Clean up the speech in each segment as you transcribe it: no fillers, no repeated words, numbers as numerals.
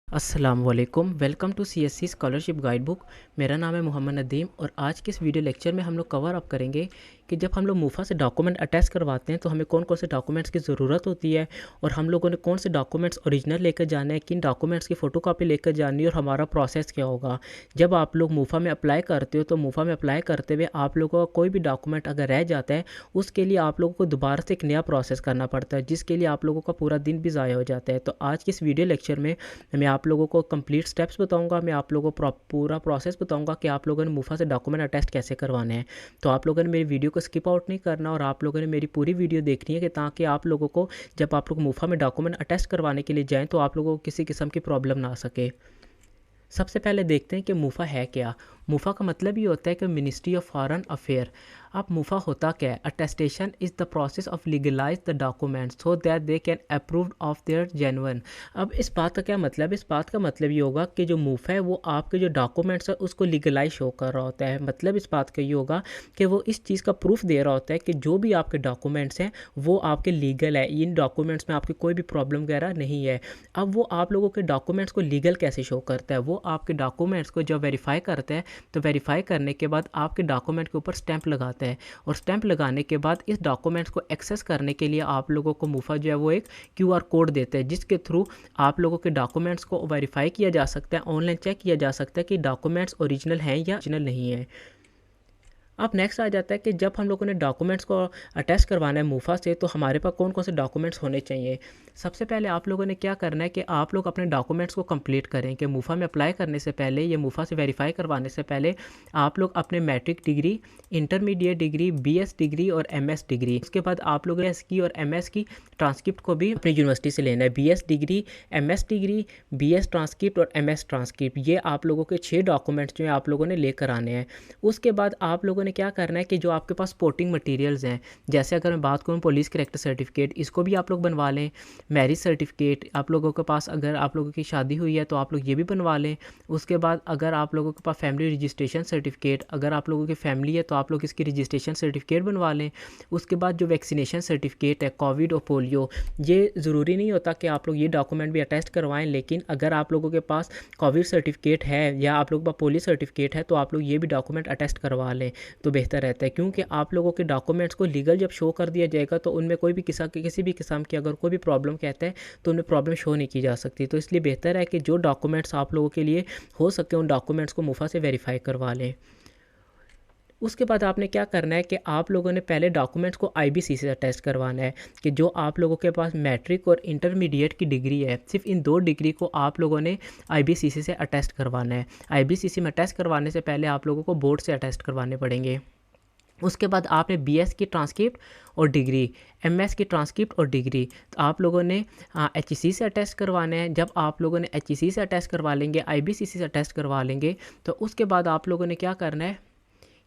अस्सलामुअलैकुम, welcome to CSC scholarship guide book. मेरा नाम है मोहम्मद नदीम और आज के इस वीडियो लेक्चर में हम लोग कवर अप करेंगे कि जब हम लोग मूफा से डॉक्यूमेंट अटैच करवाते हैं तो हमें कौन कौन से डॉक्यूमेंट्स की ज़रूरत होती है और हम लोगों ने कौन से डॉक्यूमेंट्स ओरिजिनल लेकर जाना है, किन डॉक्यूमेंट्स की फ़ोटोकॉपी लेकर जानी है और हमारा प्रोसेस क्या होगा। जब आप लोग मूफा में अप्लाई करते हो तो मूफा में अप्लाई करते हुए आप लोगों का कोई भी डॉक्यूमेंट अगर रह जाता है उसके लिए आप लोगों को दोबारा से एक नया प्रोसेस करना पड़ता है, जिसके लिए आप लोगों का पूरा दिन भी ज़ाया हो जाता है। तो आज की इस वीडियो लेक्चर में मैं आप लोगों को कंप्लीट स्टेप्स बताऊंगा, मैं आप लोगों को पूरा प्रोसेस बताऊंगा कि आप लोगों ने मूफा से डॉक्यूमेंट अटेस्ट कैसे करवाने हैं। तो आप लोगों ने मेरी वीडियो को स्किप आउट नहीं करना और आप लोगों ने मेरी पूरी वीडियो देखनी है कि ताकि आप लोगों को जब आप लोग मूफा में डॉक्यूमेंट अटेस्ट करवाने के लिए जाएँ तो आप लोगों को किसी किस्म की प्रॉब्लम ना आ सके। सबसे पहले देखते हैं कि मूफा है क्या। मूफा का मतलब ये होता है कि मिनिस्ट्री ऑफ फॉरेन अफेयर। अब मूफा होता क्या है? Attestation is the process of legalise the documents so that they can approve of their genuine. अब इस बात का क्या मतलब है? इस बात का मतलब ये होगा कि जो मूफा है वो आपके जो डॉक्यूमेंट्स है उसको लीगलाइज शो कर रहा होता है। मतलब इस बात का ये होगा कि वो इस चीज़ का प्रूफ दे रहा होता है कि जो भी आपके डॉक्यूमेंट्स हैं वो आपके लीगल है, इन डॉक्यूमेंट्स में आपकी कोई भी प्रॉब्लम वगैरह नहीं है। अब वो आप लोगों के डॉक्यूमेंट्स को लीगल कैसे शो करता है? वो आपके डॉक्यूमेंट्स को जब वेरीफाई करता है तो वेरीफाई करने के बाद आपके डॉक्यूमेंट के ऊपर स्टैंप लगाता है और स्टैंप लगाने के बाद इस डॉक्यूमेंट्स को एक्सेस करने के लिए आप लोगों को मूफा जो है वो एक क्यूआर कोड देता है, जिसके थ्रू आप लोगों के डॉक्यूमेंट्स को वेरीफाई किया जा सकता है, ऑनलाइन चेक किया जा सकता है कि डॉक्यूमेंट्स ओरिजिनल हैं या ओरिजिनल नहीं है। अब नेक्स्ट आ जाता है कि जब हम लोगों ने डॉक्यूमेंट्स को अटैच करवाना है मूफा से तो हमारे पास कौन कौन से डॉक्यूमेंट्स होने चाहिए। सबसे पहले आप लोगों ने क्या करना है कि आप लोग अपने डॉक्यूमेंट्स को कंप्लीट करें कि मूफा में अप्लाई करने से पहले या मूफा से वेरीफाई करवाने से पहले आप लोग अपने matric degree, intermediate degree, BS degree और एमएस डिग्री, उसके बाद आप लोगों ने एस की और एमएस की ट्रांसक्रिप्ट को भी अपनी यूनिवर्सिटी से लेना है। BS degree, MS degree, BS transcript और एमएस ट्रांसक्रिप्ट, ये आप लोगों के 6 डॉक्यूमेंट्स जो है आप लोगों ने लेकर आने हैं। उसके बाद आप लोगों ने क्या करना है कि जो आपके पास सपोर्टिंग मटेरियल्स हैं, जैसे अगर मैं बात करूं पुलिस कैरेक्टर सर्टिफिकेट, इसको भी आप लोग बनवा लें। मैरिज सर्टिफिकेट, आप लोगों के पास अगर आप लोगों की शादी हुई है तो आप लोग ये भी बनवा लें। उसके बाद अगर आप लोगों के पास फैमिली रजिस्ट्रेशन सर्टिफिकेट, अगर आप लोगों की फैमिली है तो आप लोग इसकी रजिस्ट्रेशन सर्टिफिकेट बनवा लें। उसके बाद जो वैक्सीनेशन सर्टिफिकेट है, कोविड और पोलियो, ये ज़रूरी नहीं होता कि आप लोग ये डॉक्यूमेंट भी अटेस्ट करवाएं, लेकिन अगर आप लोगों के पास कोविड सर्टिफिकेट है या आप लोगों के पास पोलियो सर्टिफिकेट है तो आप लोग ये भी डॉक्यूमेंट अटेस्ट करवा लें तो बेहतर रहता है, क्योंकि आप लोगों के डॉक्यूमेंट्स को लीगल जब शो कर दिया जाएगा तो उनमें कोई भी किसी भी किस्म की अगर कोई भी प्रॉब्लम कहता है तो उनमें प्रॉब्लम शो नहीं की जा सकती। तो इसलिए बेहतर है कि जो डॉक्यूमेंट्स आप लोगों के लिए हो सके उन डॉक्यूमेंट्स को मूफा से वेरीफाई करवा लें। उसके बाद आपने क्या करना है कि आप लोगों ने पहले डॉक्यूमेंट्स को आईबीसीसी से अटैच करवाना है कि जो आप लोगों के पास मैट्रिक और इंटरमीडिएट की डिग्री है, सिर्फ इन 2 डिग्री को आप लोगों ने आईबीसीसी से अटैच करवाना है। आईबीसीसी में अटैच करवाने से पहले आप लोगों को बोर्ड से अटैच करवाने पड़ेंगे। उसके बाद आपने बीएस की ट्रांसक्रिप्ट और डिग्री, एमएस की ट्रांसक्रिप्ट और डिग्री तो आप लोगों ने एचईसी से अटैच करवाने हैं। जब आप लोगों ने एचईसी से अटैच करवा लेंगे, आईबीसीसी से अटैच करवा लेंगे, तो उसके बाद आप लोगों ने क्या करना है,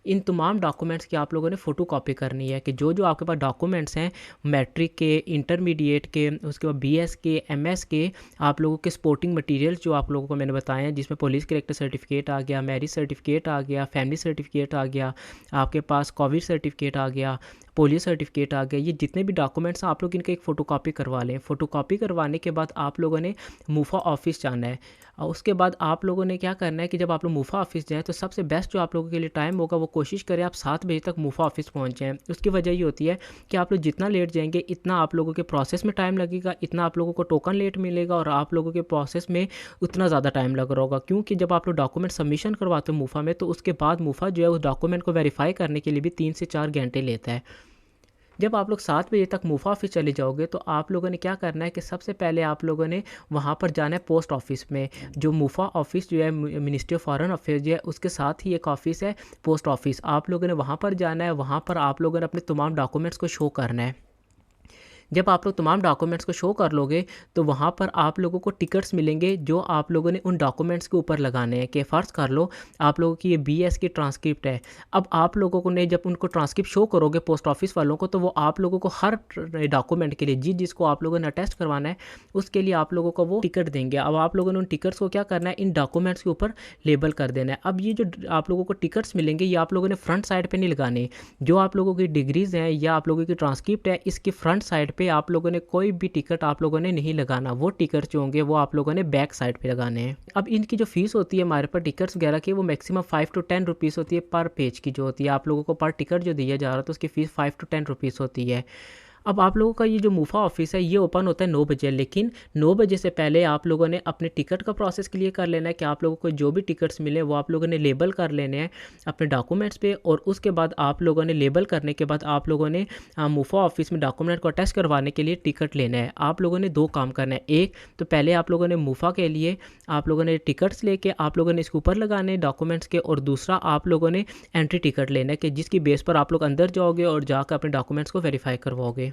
इन तमाम डॉक्यूमेंट्स की आप लोगों ने फ़ोटो कॉपी करनी है कि जो जो आपके पास डॉक्यूमेंट्स हैं मैट्रिक के, इंटरमीडिएट के, उसके बाद बीएस के, एमएस के, आप लोगों के सपोर्टिंग मटेरियल्स जो आप लोगों को मैंने बताए हैं, जिसमें पुलिस कैरेक्टर सर्टिफिकेट आ गया, मैरिज सर्टिफिकेट आ गया, फैमिली सर्टिफिकेट आ गया, आपके पास कोविड सर्टिफिकेट आ गया, पोलियो सर्टिफिकेट आ गया, ये जितने भी डॉक्यूमेंट्स हैं आप लोग इनका एक फ़ोटोकॉपी करवा लें। फ़ोटोकॉपी करवाने के बाद आप लोगों ने मूफा ऑफिस जाना है और उसके बाद आप लोगों ने क्या करना है कि जब आप लोग मूफा ऑफिस जाएँ तो सबसे बेस्ट जो आप लोगों के लिए टाइम होगा वो कोशिश करें आप 7 बजे तक मूफा ऑफिस पहुँच जाएँ। उसकी वजह ये होती है कि आप लोग जितना लेट जाएंगे इतना आप लोगों के प्रोसेस में टाइम लगेगा, इतना आप लोगों को टोकन लेट मिलेगा और आप लोगों के प्रोसेस में उतना ज़्यादा टाइम लग रहा होगा, क्योंकि जब आप लोग डॉक्यूमेंट सबमिशन करवाते हो मूफा में तो उसके बाद मूफा जो है उस डॉक्यूमेंट को वेरीफाई करने के लिए भी 3 से 4 घंटे लेता है। जब आप लोग 7 बजे तक मूफा ऑफिस चले जाओगे तो आप लोगों ने क्या करना है कि सबसे पहले आप लोगों ने वहाँ पर जाना है पोस्ट ऑफिस में। जो मूफा ऑफिस जो है मिनिस्ट्री ऑफ फॉरेन अफेयर जो है उसके साथ ही एक ऑफिस है पोस्ट ऑफिस, आप लोगों ने वहाँ पर जाना है। वहाँ पर आप लोगों ने अपने तमाम डॉक्यूमेंट्स को शो करना है। जब आप लोग तमाम डॉक्यूमेंट्स को शो कर लोगे तो वहाँ पर आप लोगों को टिकट्स मिलेंगे जो आप लोगों ने उन डॉक्यूमेंट्स के ऊपर लगाने हैं। कि फ़र्ज़ कर लो आप लोगों की ये बीएस की ट्रांसक्रिप्ट है। अब आप लोगों को ने जब उनको ट्रांसक्रिप्ट शो करोगे पोस्ट ऑफिस वालों को, तो वो आप लोगों को हर डॉक्यूमेंट के लिए जिसको आप लोगों ने अटेस्ट करवाना है उसके लिए आप लोगों को वो टिकट देंगे। अब आप लोगों ने उन टिकट्स को क्या करना है, इन डॉक्यूमेंट्स के ऊपर लेबल कर देना है। अब ये जो आप लोगों को टिकट्स मिलेंगे ये आप लोगों ने फ्रंट साइड पे नहीं लगाने। जो आप लोगों की डिग्रीज़ हैं या आप लोगों की ट्रांसक्रिप्ट है, इसकी फ्रंट साइड पे आप लोगों ने कोई भी टिकट आप लोगों ने नहीं लगाना। वो टिकट जो होंगे वो आप लोगों ने बैक साइड पे लगाने हैं। अब इनकी जो फीस होती है हमारे पास टिकट्स वगैरह की, वो मैक्सिमम 5 to 10 रुपीज़ होती है पर पेज की। जो होती है आप लोगों को पर टिकट जो दिया जा रहा है तो उसकी फ़ीस 5 to 10 रुपीज़ होती है। अब आप लोगों का ये जो मुफा ऑफिस है ये ओपन होता है 9 बजे, लेकिन 9 बजे से पहले आप लोगों ने अपने टिकट का प्रोसेस क्लियर कर लेना है कि आप लोगों को जो भी टिकट्स मिले वो आप लोगों ने लेबल कर लेने हैं अपने डॉक्यूमेंट्स पे। और उसके बाद आप लोगों ने लेबल करने के बाद आप लोगों ने मुफा ऑफिस में डॉक्यूमेंट को अटैच करवाने के लिए टिकट लेना है। आप लोगों ने 2 काम करना है। एक तो पहले आप लोगों ने मुफा के लिए आप लोगों ने टिकट्स लेके आप लोगों ने इसके ऊपर लगाने डॉक्यूमेंट्स के, और दूसरा आप लोगों ने एंट्री टिकट लेना है कि जिसकी बेस पर आप लोग अंदर जाओगे और जाकर अपने डॉक्यूमेंट्स को वेरीफाई करवाओगे।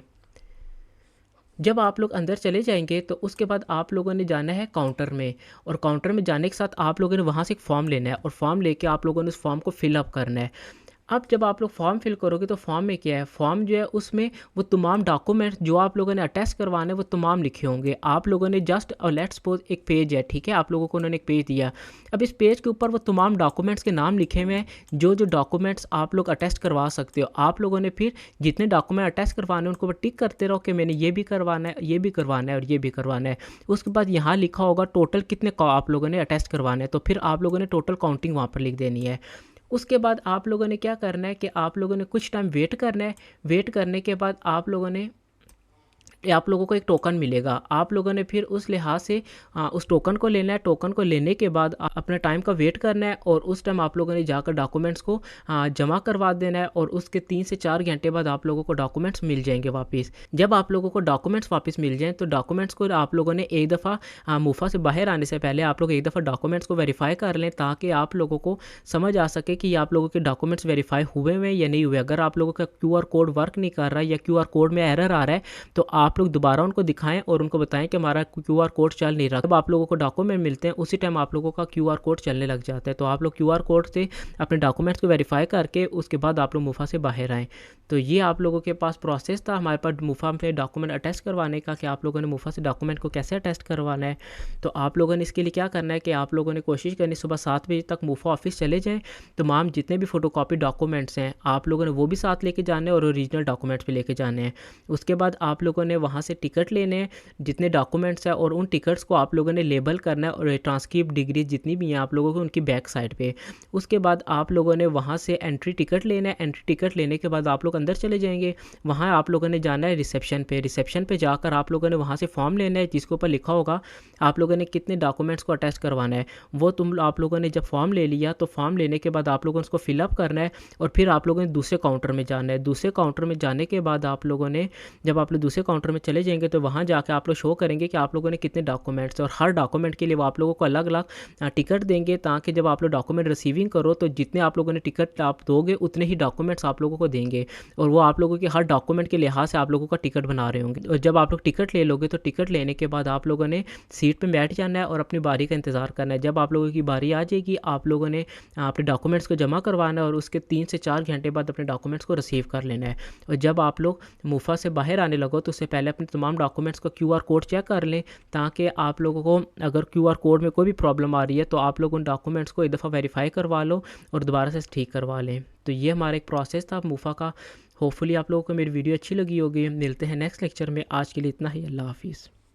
जब आप लोग अंदर चले जाएंगे तो उसके बाद आप लोगों ने जाना है काउंटर में, और काउंटर में जाने के साथ आप लोगों ने वहाँ से एक फ़ॉर्म लेना है और फॉर्म लेके आप लोगों ने उस फॉर्म को फिलअप करना है। अब जब आप लोग फॉर्म फिल करोगे तो फॉर्म में क्या है, फॉर्म जो है उसमें वो तमाम डॉक्यूमेंट्स जो आप लोगों ने अटैच करवाने वो तमाम लिखे होंगे। आप लोगों ने जस्ट और लेट्स सपोज एक पेज है, ठीक है, आप लोगों को उन्होंने एक पेज दिया। अब इस पेज के ऊपर वो तमाम डॉक्यूमेंट्स के नाम लिखे हुए हैं जो जो डॉक्यूमेंट्स आप लोग अटैच करवा सकते हो। आप लोगों ने फिर जितने डॉक्यूमेंट अटैच करवाने हैं उनको ऊपर टिक करते रहो कि मैंने ये भी करवाना है, ये भी करवाना है और ये भी करवाना है। उसके बाद यहाँ लिखा होगा टोटल कितने आप लोगों ने अटैच करवाने हैं, तो फिर आप लोगों ने टोटल काउंटिंग वहाँ पर लिख देनी है। उसके बाद आप लोगों ने क्या करना है कि आप लोगों ने कुछ टाइम वेट करना है। वेट करने के बाद आप लोगों ने आप लोगों को एक टोकन मिलेगा। आप लोगों ने फिर उस लिहाज से उस टोकन को लेना है। टोकन को लेने के बाद अपने टाइम का वेट करना है और उस टाइम आप लोगों ने जाकर डॉक्यूमेंट्स को जमा करवा देना है, और उसके 3 से 4 घंटे बाद आप लोगों को डॉक्यूमेंट्स मिल जाएंगे वापस। जब आप लोगों को डॉक्यूमेंट्स वापस मिल जाएँ तो डॉक्यूमेंट्स को आप लोगों ने एक दफ़ा मुफा से बाहर आने से पहले आप लोग एक दफ़ा डॉक्यूमेंट्स को वेरीफाई कर लें, ताकि आप लोगों को समझ आ सके कि आप लोगों के डॉक्यूमेंट्स वेरीफाई हुए हैं या नहीं हुए। अगर आप लोगों का QR कोड वर्क नहीं कर रहा है या QR कोड में एरर आ रहा है तो आप लोग दोबारा उनको दिखाएं और उनको बताएं कि हमारा QR कोड चल नहीं रहा। जब आप लोगों को डॉक्यूमेंट मिलते हैं उसी टाइम आप लोगों का QR कोड चलने लग जाता है। तो आप लोग QR कोड से अपने डॉक्यूमेंट्स को वेरीफाई करके उसके बाद आप लोग मुफा से बाहर आएँ। तो ये आप लोगों के पास प्रोसेस था हमारे पास मुफा में डॉक्यूमेंट अटैच करवाने का, कि आप लोगों ने मुफा से डॉक्यूमेंट को कैसे अटैच करवाना है। तो आप लोगों ने इसके लिए क्या करना है कि आप लोगों ने कोशिश करनी सुबह 7 बजे तक मुफा ऑफिस चले जाएँ। तमाम जितने भी फ़ोटोकॉपी डॉक्यूमेंट्स हैं आप लोगों ने वो भी साथ लेके जाने हैं और ओरिजिनल डॉक्यूमेंट्स भी लेके जाने हैं। उसके बाद आप लोगों ने वहाँ से टिकट लेने हैं जितने डॉक्यूमेंट्स हैं, और उन टिकट्स को आप लोगों ने लेबल करना है और ट्रांसक्रिप्ट डिग्री जितनी भी हैं आप लोगों को उनकी बैक साइड पे। उसके बाद आप लोगों ने वहाँ से एंट्री टिकट लेना है। एंट्री टिकट लेने के बाद आप लोग अंदर चले जाएंगे। वहाँ आप लोगों ने जाना है रिसेप्शन पे। रिसेप्शन पे जाकर आप लोगों ने वहाँ से फॉर्म लेना है जिसके ऊपर लिखा होगा आप लोगों ने कितने डॉक्यूमेंट्स को अटैच करवाना है। वो आप लोगों ने जब फॉर्म ले लिया तो फॉर्म लेने के बाद आप लोगों ने उसको फिलअप करना है और फिर आप लोगों ने दूसरे काउंटर में जाना है। दूसरे काउंटर में जाने के बाद आप लोगों ने जब आप लोग दूसरे काउंटर में चले जाएंगे तो वहाँ जाकर आप लोग शो करेंगे कि आप लोगों ने कितने डॉक्यूमेंट्स, और हर डॉक्यूमेंट के लिए वो आप लोगों को अलग अलग टिकट देंगे, ताकि जब आप लोग डॉक्यूमेंट रिसीविंग करो तो जितने आप लोगों ने टिकट आप दोगे उतने ही डॉक्यूमेंट्स आप लोगों को देंगे, और वो आप लोगों के हर डॉक्यूमेंट के लिहाज से आप लोगों का टिकट बना रहे होंगे। और जब आप लोग टिकट ले लोगे तो टिकट लेने के बाद आप लोगों ने सीट पर बैठ जाना है और अपनी बारी का इंतज़ार करना है। जब आप लोगों की बारी आ जाएगी आप लोगों ने अपने डॉक्यूमेंट्स को जमा करवाना है और उसके 3 से 4 घंटे बाद अपने डॉक्यूमेंट्स को रिसीव कर लेना है। और जब आप लोग मुफा से बाहर आने लगो तो उससे पहले अपने तमाम डॉक्यूमेंट्स का QR कोड चेक कर लें, ताकि आप लोगों को अगर QR कोड में कोई भी प्रॉब्लम आ रही है तो आप लोग उन डॉक्यूमेंट्स को एक दफ़ा वेरीफाई करवा लो और दोबारा से ठीक करवा लें। तो ये हमारा एक प्रोसेस था मुफा का। होपफुली आप लोगों को मेरी वीडियो अच्छी लगी होगी। मिलते हैं नेक्स्ट लेक्चर में। आज के लिए इतना ही। अल्लाह हाफिज़।